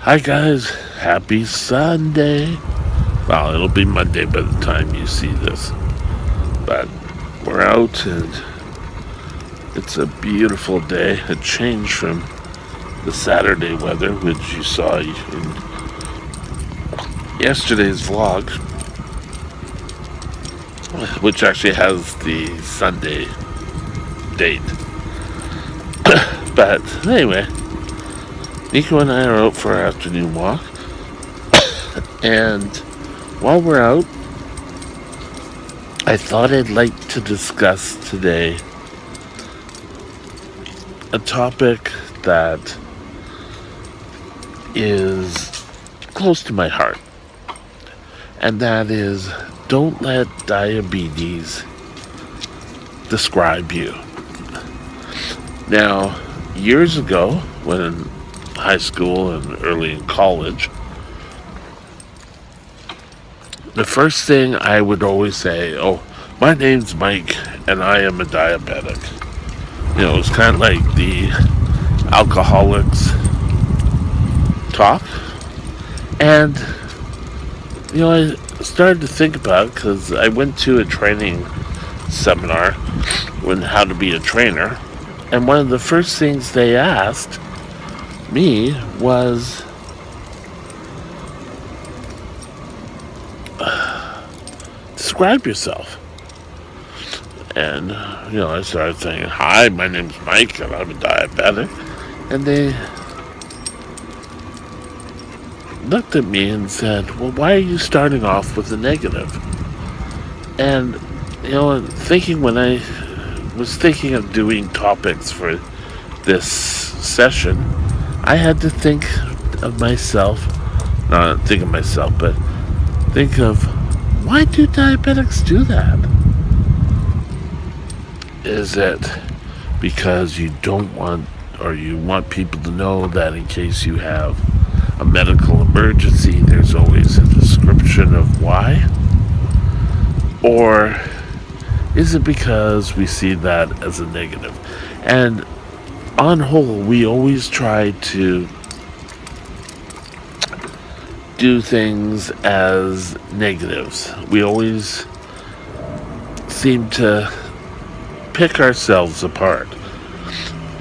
Hi guys, happy Sunday. Well, it'll be Monday by the time you see this. But we're out and it's a beautiful day. A change from the Saturday weather, which you saw in yesterday's vlog, which actually has the Sunday date. But anyway, Nico and I are out for our afternoon walk. And while we're out, I thought I'd like to discuss today a topic that is close to my heart, and that is don't let diabetes describe you. Now, years ago, when in high school and early in college, the first thing I would always say, oh, my name's Mike and I am a diabetic. It's kind of like the alcoholics talk. And, I started to think about it because I went to a training seminar on how to be a trainer. And one of the first things they asked me was, describe yourself. And, I started saying, hi, my name's Mike and I'm a diabetic. And they looked at me and said, well, why are you starting off with a negative? And, thinking when I was thinking of doing topics for this session, I had to think of myself, not think of myself, but think of, why do diabetics do that? Is it because you don't want, or you want people to know that in case you have a medical emergency, there's always a description of why? Or is it because we see that as a negative? And on whole, we always try to do things as negatives. We always seem to pick ourselves apart.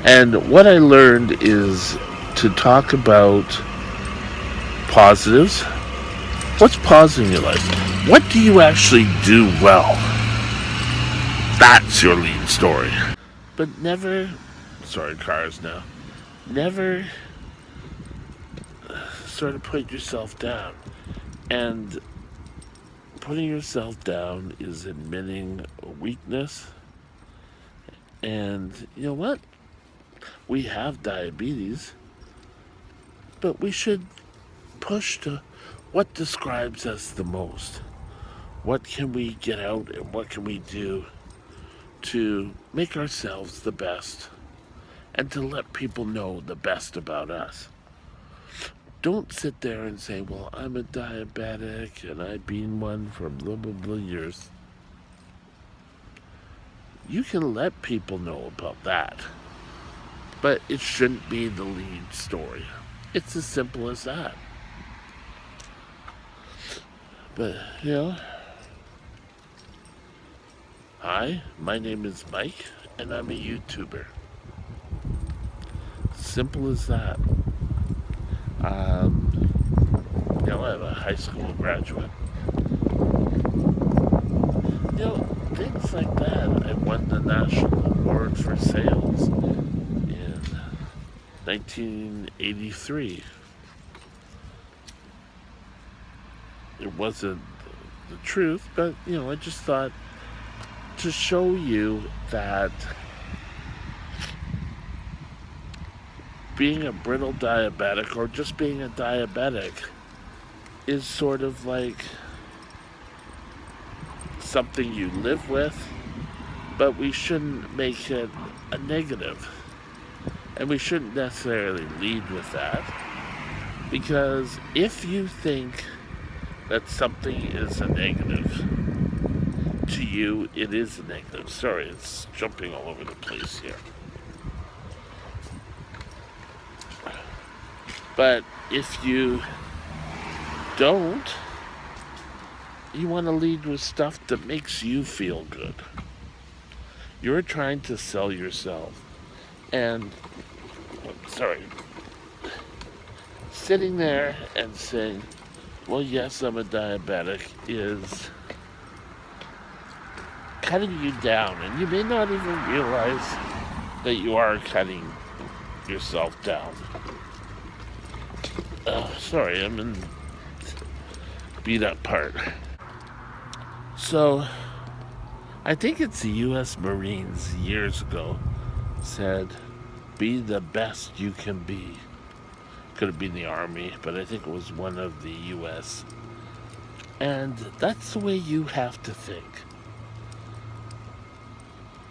And what I learned is to talk about positives. What's positive in your life? What do you actually do well? That's your lead story. But never, sorry, cars now, never sort of put yourself down. And putting yourself down is admitting a weakness. And you know what? We have diabetes, but we should push to what describes us the most. What can we get out and what can we do to make ourselves the best and to let people know the best about us? Don't sit there and say, well, I'm a diabetic and I've been one for blah, blah, blah years. You can let people know about that, but it shouldn't be the lead story. It's as simple as that. But, hi, my name is Mike, and I'm a YouTuber. Simple as that. I'm a high school graduate. Things like that. I won the National Award for Sales in 1983. It wasn't the truth, but, I just thought to show you that being a brittle diabetic or just being a diabetic is sort of like something you live with, but we shouldn't make it a negative. And we shouldn't necessarily lead with that, because if you think that something is a negative to you, it is a negative. Sorry, it's jumping all over the place here. But if you don't, you want to lead with stuff that makes you feel good. You're trying to sell yourself. And, sorry, sitting there and saying, well, yes, I'm a diabetic, is cutting you down. And you may not even realize that you are cutting yourself down. Sorry, I'm in beat up part. So, I think it's the U.S. Marines years ago said, be the best you can be. Could have been the Army, but I think it was one of the U.S. And that's the way you have to think.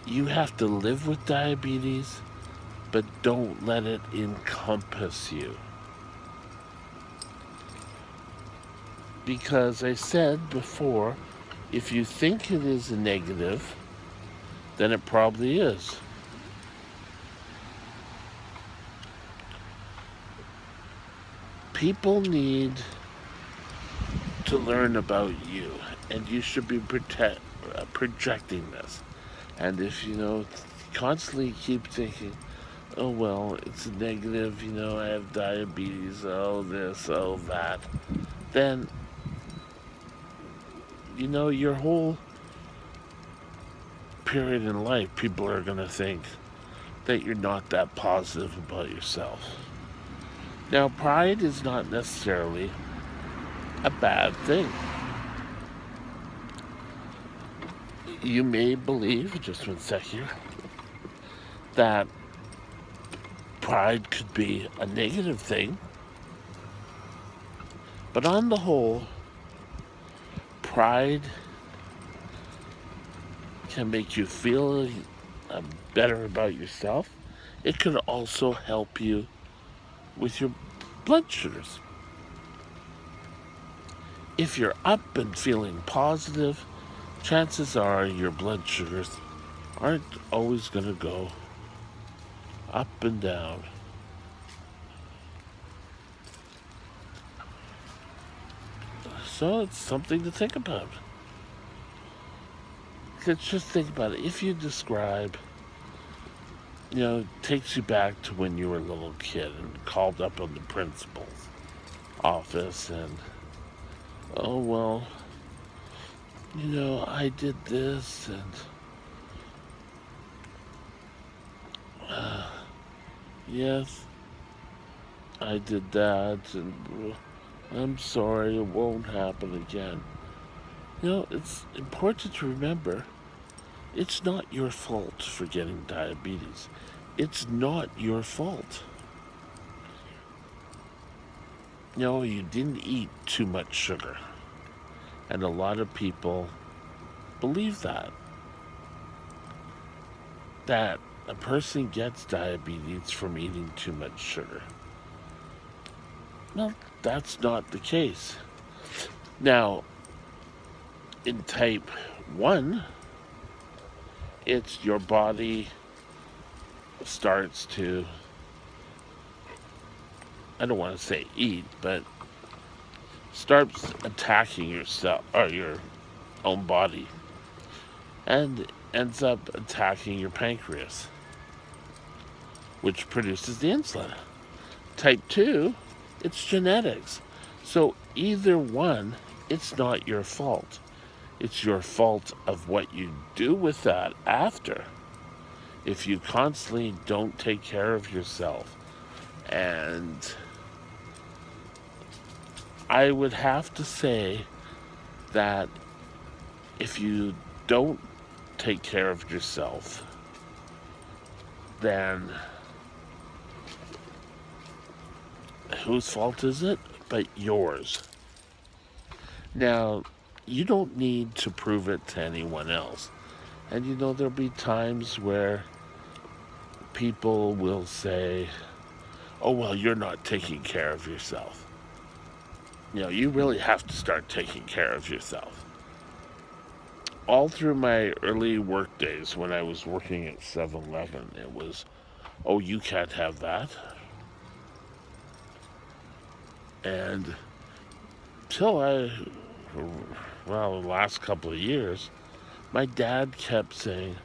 You have to live with diabetes, but don't let it encompass you. Because I said before, if you think it is a negative, then it probably is. People need to learn about you, and you should be projecting this. And if constantly keep thinking, oh well, it's a negative, I have diabetes, oh this, oh that, then your whole period in life, people are going to think that you're not that positive about yourself. Now, pride is not necessarily a bad thing. You may believe, just one sec here, that pride could be a negative thing, but on the whole, pride can make you feel better about yourself. It can also help you with your blood sugars. If you're up and feeling positive, chances are your blood sugars aren't always going to go up and down. So it's something to think about. Because just think about it. If you describe, takes you back to when you were a little kid and called up on the principal's office and, oh, well, I did this and, yes, I did that and I'm sorry, it won't happen again. It's important to remember it's not your fault for getting diabetes. It's not your fault. You didn't eat too much sugar. And a lot of people believe that a person gets diabetes from eating too much sugar. Well, that's not the case. Now, in type 1, it's your body starts to, I don't want to say eat, but starts attacking yourself or your own body and ends up attacking your pancreas, which produces the insulin. Type 2, it's genetics. So either one, it's not your fault. It's your fault of what you do with that after. If you constantly don't take care of yourself. And I would have to say that if you don't take care of yourself, then whose fault is it but yours? Now, you don't need to prove it to anyone else. And there'll be times where people will say, oh, well, you're not taking care of yourself. You really have to start taking care of yourself. All through my early work days when I was working at 7-Eleven, it was, oh, you can't have that. And till the last couple of years, my dad kept saying,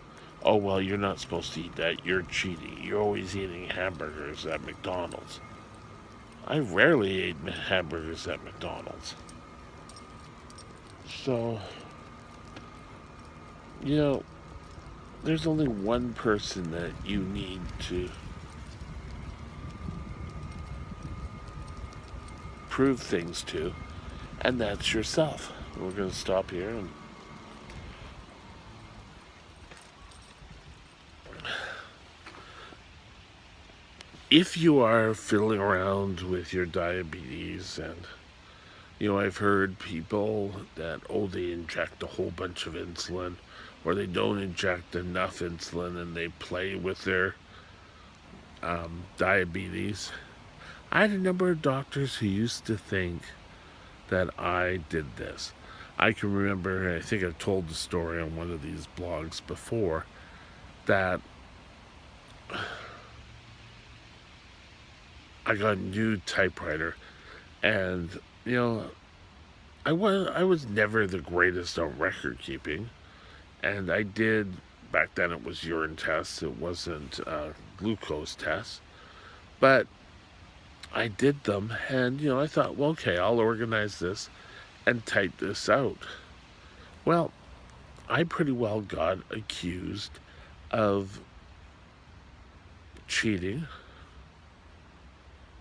"Oh, well, you're not supposed to eat that. You're cheating. You're always eating hamburgers at McDonald's." I rarely ate hamburgers at McDonald's. So, you know, there's only one person that you need to prove things to, and that's yourself. We're going to stop here. And if you are fiddling around with your diabetes, and I've heard people that, they inject a whole bunch of insulin, or they don't inject enough insulin and they play with their diabetes. I had a number of doctors who used to think that I did this. I can remember, I think I've told the story on one of these blogs before, that I got a new typewriter, and I was never the greatest on record keeping, and I did, back then it was urine tests, it wasn't glucose tests, but I did them, and I thought, well, okay, I'll organize this and type this out. Well, I pretty well got accused of cheating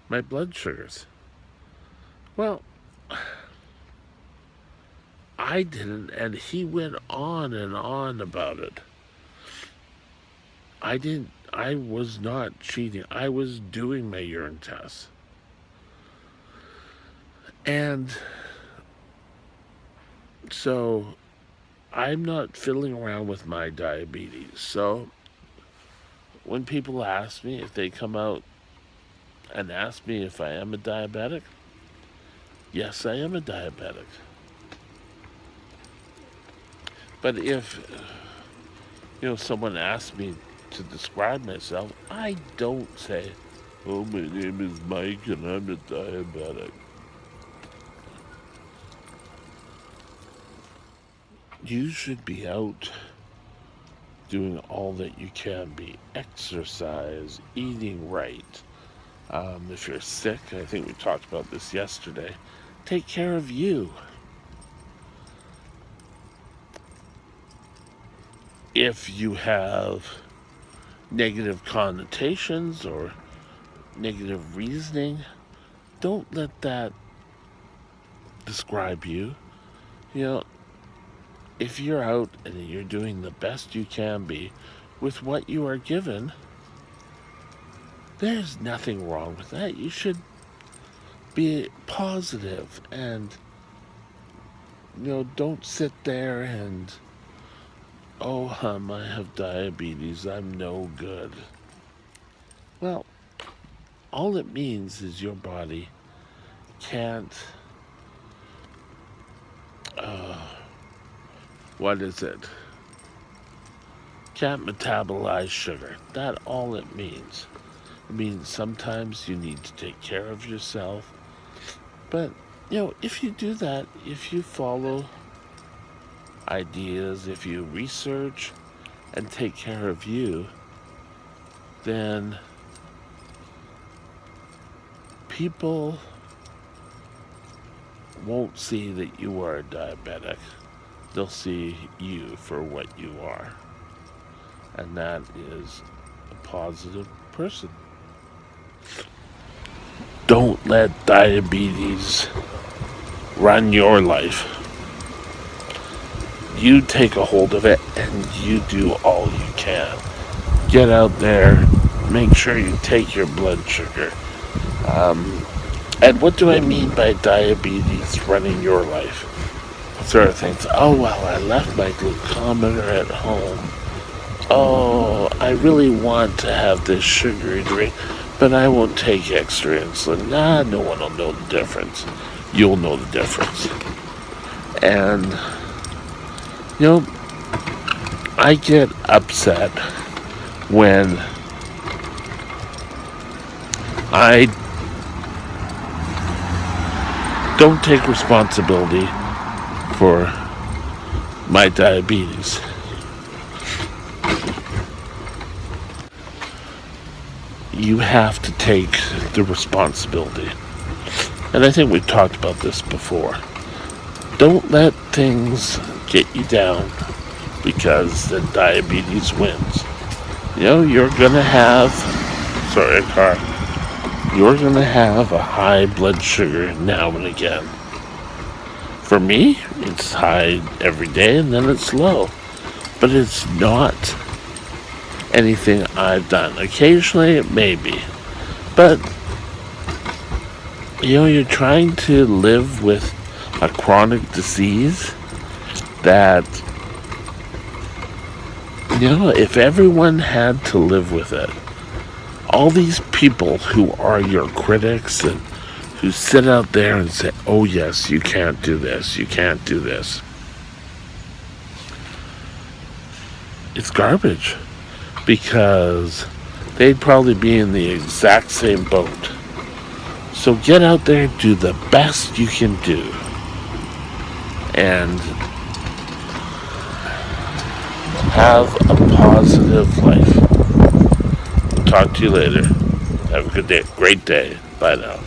my blood sugars. Well, I didn't, and he went on and on about it. I was not cheating. I was doing my urine tests. And so I'm not fiddling around with my diabetes. So when people ask me, if they come out and ask me if I am a diabetic, yes, I am a diabetic. But if someone asks me to describe myself, I don't say, "Oh, my name is Mike and I'm a diabetic." You should be out doing all that you can be. Exercise, eating right. If you're sick, I think we talked about this yesterday, take care of you. If you have negative connotations or negative reasoning, don't let that describe you. If you're out and you're doing the best you can be with what you are given, there's nothing wrong with that. You should be positive and, don't sit there and, "Oh, I have diabetes. I'm no good." Well, all it means is your body can't, what is it? Can't metabolize sugar. That's all it means. It means sometimes you need to take care of yourself. But, if you do that, if you follow ideas, if you research and take care of you, then people won't see that you are a diabetic. They'll see you for what you are. And that is a positive person. Don't let diabetes run your life. You take a hold of it and you do all you can. Get out there, make sure you take your blood sugar. And what do I mean by diabetes running your life? Sort of things. "Oh, well, I left my glucometer at home. Oh, I really want to have this sugary drink, but I won't take extra insulin." Nah, no one will know the difference. You'll know the difference. And, I get upset when don't take responsibility for my diabetes. You have to take the responsibility. And I think we've talked about this before. Don't let things get you down because the diabetes wins. You're gonna have, sorry, a car. You're gonna have a high blood sugar now and again. For me, it's high every day and then it's low. But it's not anything I've done. Occasionally, maybe. But, you're trying to live with a chronic disease that, if everyone had to live with it, all these people who are your critics and who sit out there and say, oh yes, you can't do this, you can't do this. It's garbage, because they'd probably be in the exact same boat. So get out there and do the best you can do. And have a positive life. Talk to you later. Have a good day. Great day. Bye now.